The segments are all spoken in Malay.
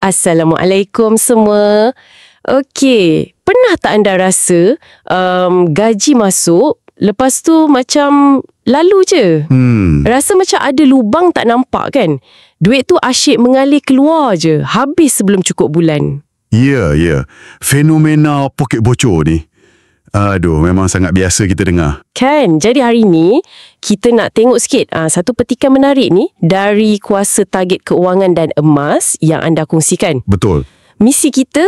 Assalamualaikum semua. Okey, pernah tak anda rasa gaji masuk, lepas tu macam lalu je? Rasa macam ada lubang tak nampak kan? Duit tu asyik mengalir keluar je, habis sebelum cukup bulan. Ya. Fenomena poket bocor ni. Aduh, memang sangat biasa kita dengar. Kan, jadi hari ni kita nak tengok sikit satu petikan menarik ni dari kuasa target keuangan dan emas yang anda kongsikan. Betul. Misi kita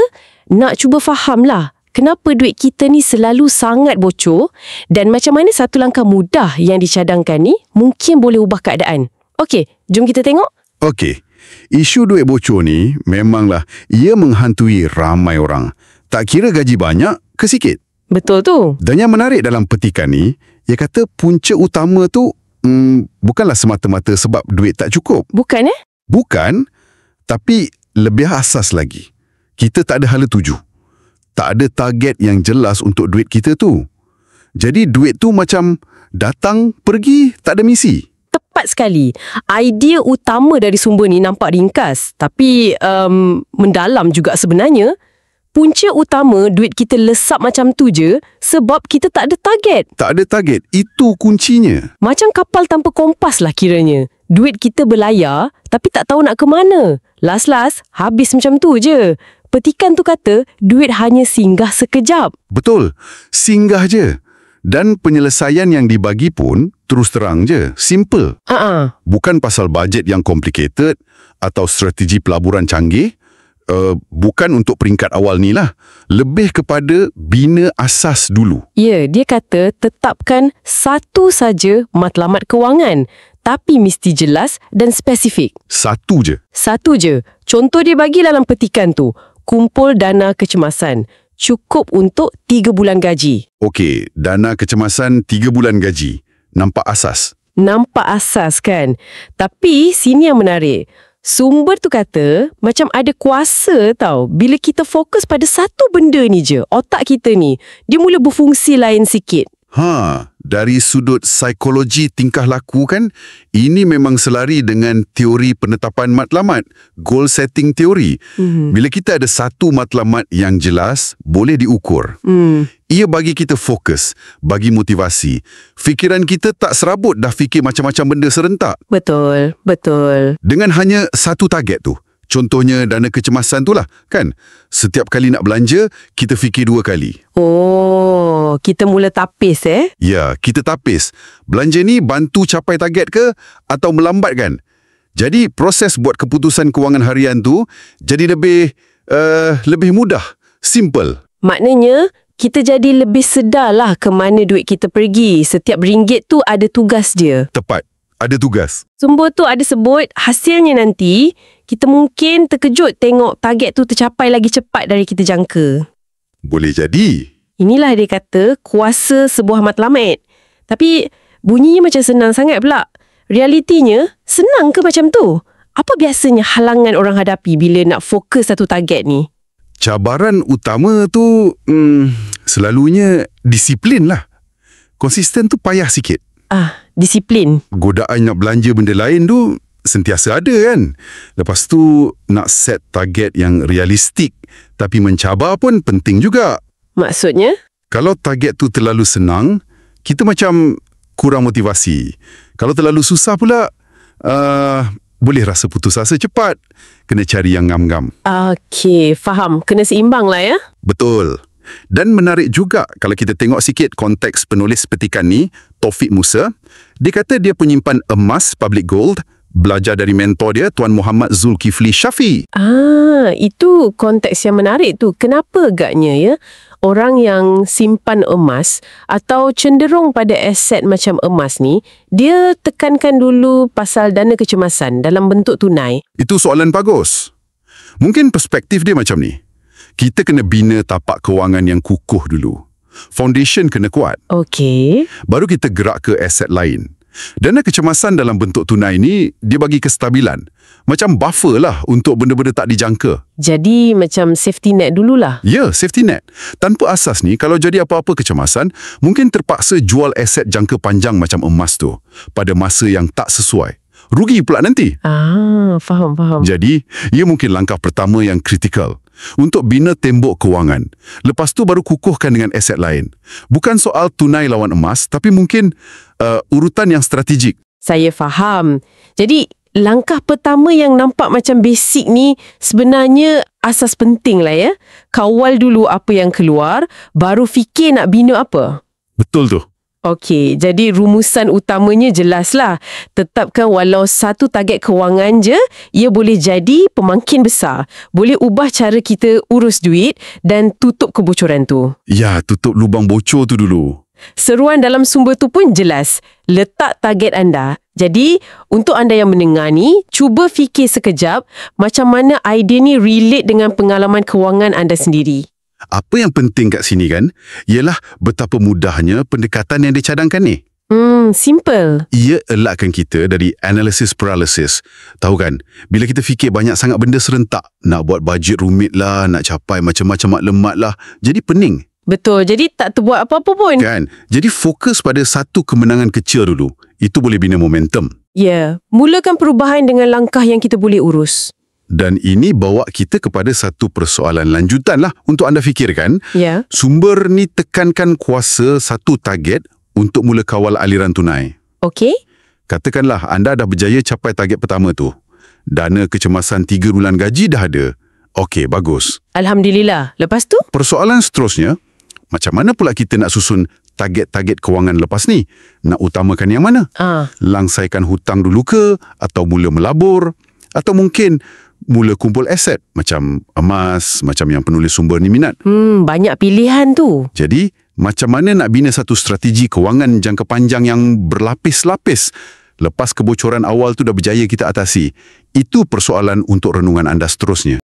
nak cuba faham lah kenapa duit kita ni selalu sangat bocor dan macam mana satu langkah mudah yang dicadangkan ni mungkin boleh ubah keadaan. Okey, jom kita tengok. Okey, isu duit bocor ni memanglah ia menghantui ramai orang. Tak kira gaji banyak ke sikit. Betul tu. Dan yang menarik dalam petikan ni, ia kata punca utama tu bukanlah semata-mata sebab duit tak cukup. Bukan Bukan, tapi lebih asas lagi. Kita tak ada hala tuju. Tak ada target yang jelas untuk duit kita tu. Jadi duit tu macam datang, pergi, tak ada misi. Tepat sekali. Idea utama dari sumber ni nampak ringkas, tapi mendalam juga sebenarnya. Punca utama duit kita lesap macam tu je sebab kita tak ada target. Tak ada target, itu kuncinya. Macam kapal tanpa kompas lah kiranya. Duit kita berlayar tapi tak tahu nak ke mana. Last habis macam tu je. Petikan tu kata duit hanya singgah sekejap. Betul, singgah je. Dan penyelesaian yang dibagi pun terus terang je, simple. Bukan pasal bajet yang complicated atau strategi pelaburan canggih. Bukan untuk peringkat awal ni lah. Lebih kepada bina asas dulu. Ya, dia kata tetapkan satu saja matlamat kewangan. Tapi mesti jelas dan spesifik. Satu je. Contoh dia bagi dalam petikan tu. Kumpul dana kecemasan. Cukup untuk 3 bulan gaji. Okey, dana kecemasan 3 bulan gaji. Nampak asas? Nampak asas kan? Tapi sini yang menarik. Sumber tu kata macam ada kuasa tau. Bila kita fokus pada satu benda ni je, otak kita ni, dia mula berfungsi lain sikit. Dari sudut psikologi tingkah laku kan, ini memang selari dengan teori penetapan matlamat, goal setting teori. Bila kita ada satu matlamat yang jelas, boleh diukur. Ia bagi kita fokus, bagi motivasi. Fikiran kita tak serabut dah fikir macam-macam benda serentak. Betul. Dengan hanya satu target tu. Contohnya dana kecemasan tu lah, kan? Setiap kali nak belanja, kita fikir 2 kali. Oh, kita mula tapis Ya, kita tapis. Belanja ni bantu capai target ke atau melambatkan? Jadi, proses buat keputusan kewangan harian tu jadi lebih mudah, simple. Maknanya, kita jadi lebih sedar lah ke mana duit kita pergi. Setiap ringgit tu ada tugas dia. Tepat, ada tugas. Sumber tu ada sebut hasilnya nanti, kita mungkin terkejut tengok target tu tercapai lagi cepat dari kita jangka. Boleh jadi. Inilah dia kata kuasa sebuah matlamat. Tapi bunyinya macam senang sangat pula. Realitinya, senang ke macam tu? Apa biasanya halangan orang hadapi bila nak fokus satu target ni? Cabaran utama tu selalunya disiplin lah. Konsisten tu payah sikit. Disiplin. Godaan nak belanja benda lain tu sentiasa ada kan. Lepas tu nak set target yang realistik tapi mencabar pun penting juga. Maksudnya? Kalau target tu terlalu senang, kita macam kurang motivasi. Kalau terlalu susah pula, boleh rasa putus asa cepat. Kena cari yang ngam-ngam. Okey, faham. Kena seimbang lah ya. Betul. Dan menarik juga kalau kita tengok sikit konteks penulis petikan ni, Taufik Musa. Dia kata dia penyimpan emas public gold, belajar dari mentor dia, Tuan Muhammad Zulkifli Syafi. Itu konteks yang menarik tu. Kenapa agaknya ya? Orang yang simpan emas atau cenderung pada aset macam emas ni, dia tekankan dulu pasal dana kecemasan dalam bentuk tunai. Itu soalan bagus. Mungkin perspektif dia macam ni. Kita kena bina tapak kewangan yang kukuh dulu. Foundation kena kuat. Okey. Baru kita gerak ke aset lain. Dana kecemasan dalam bentuk tunai ni, dia bagi kestabilan. Macam buffer lah untuk benda-benda tak dijangka. Jadi macam safety net dululah. Ya, safety net. Tanpa asas ni, kalau jadi apa-apa kecemasan, mungkin terpaksa jual aset jangka panjang macam emas tu pada masa yang tak sesuai. rugi pula nanti. Faham. Jadi, ia mungkin langkah pertama yang kritikal untuk bina tembok kewangan. Lepas tu baru kukuhkan dengan aset lain. Bukan soal tunai lawan emas, tapi mungkin urutan yang strategik. Saya faham. Jadi, langkah pertama yang nampak macam basic ni sebenarnya asas penting lah ya. Kawal dulu apa yang keluar, baru fikir nak bina apa. Betul tu. Okey, jadi rumusan utamanya jelas lah. Tetapkan walau satu target kewangan je, ia boleh jadi pemangkin besar. Boleh ubah cara kita urus duit dan tutup kebocoran tu. Ya, tutup lubang bocor tu dulu. Seruan dalam sumber tu pun jelas. Letak target anda. Jadi, untuk anda yang mendengar ni, cuba fikir sekejap macam mana idea ni relate dengan pengalaman kewangan anda sendiri. Apa yang penting kat sini kan, ialah betapa mudahnya pendekatan yang dicadangkan ni. Simple. Ia elakkan kita dari analysis paralysis. Tahu kan, bila kita fikir banyak sangat benda serentak, nak buat bajet rumit lah, nak capai macam-macam maklumat lah, jadi pening. Betul, jadi tak terbuat apa-apa pun. Kan? Jadi fokus pada satu kemenangan kecil dulu. Itu boleh bina momentum. Ya, mulakan perubahan dengan langkah yang kita boleh urus. Dan ini bawa kita kepada satu persoalan lanjutan lah untuk anda fikirkan. Ya. Sumber ni tekankan kuasa satu target untuk mula kawal aliran tunai. Okey. Katakanlah anda dah berjaya capai target pertama tu. Dana kecemasan 3 bulan gaji dah ada. Okey, bagus. Alhamdulillah. Lepas tu? Persoalan seterusnya, macam mana pula kita nak susun target-target kewangan lepas ni? Nak utamakan yang mana? Langsaikan hutang dulu ke? Atau mula melabur? Atau mungkin mula kumpul aset macam emas, macam yang penulis sumber ni minat? Banyak pilihan tu. Jadi, macam mana nak bina satu strategi kewangan jangka panjang yang berlapis-lapis? Lepas kebocoran awal tu dah berjaya kita atasi. Itu persoalan untuk renungan anda seterusnya.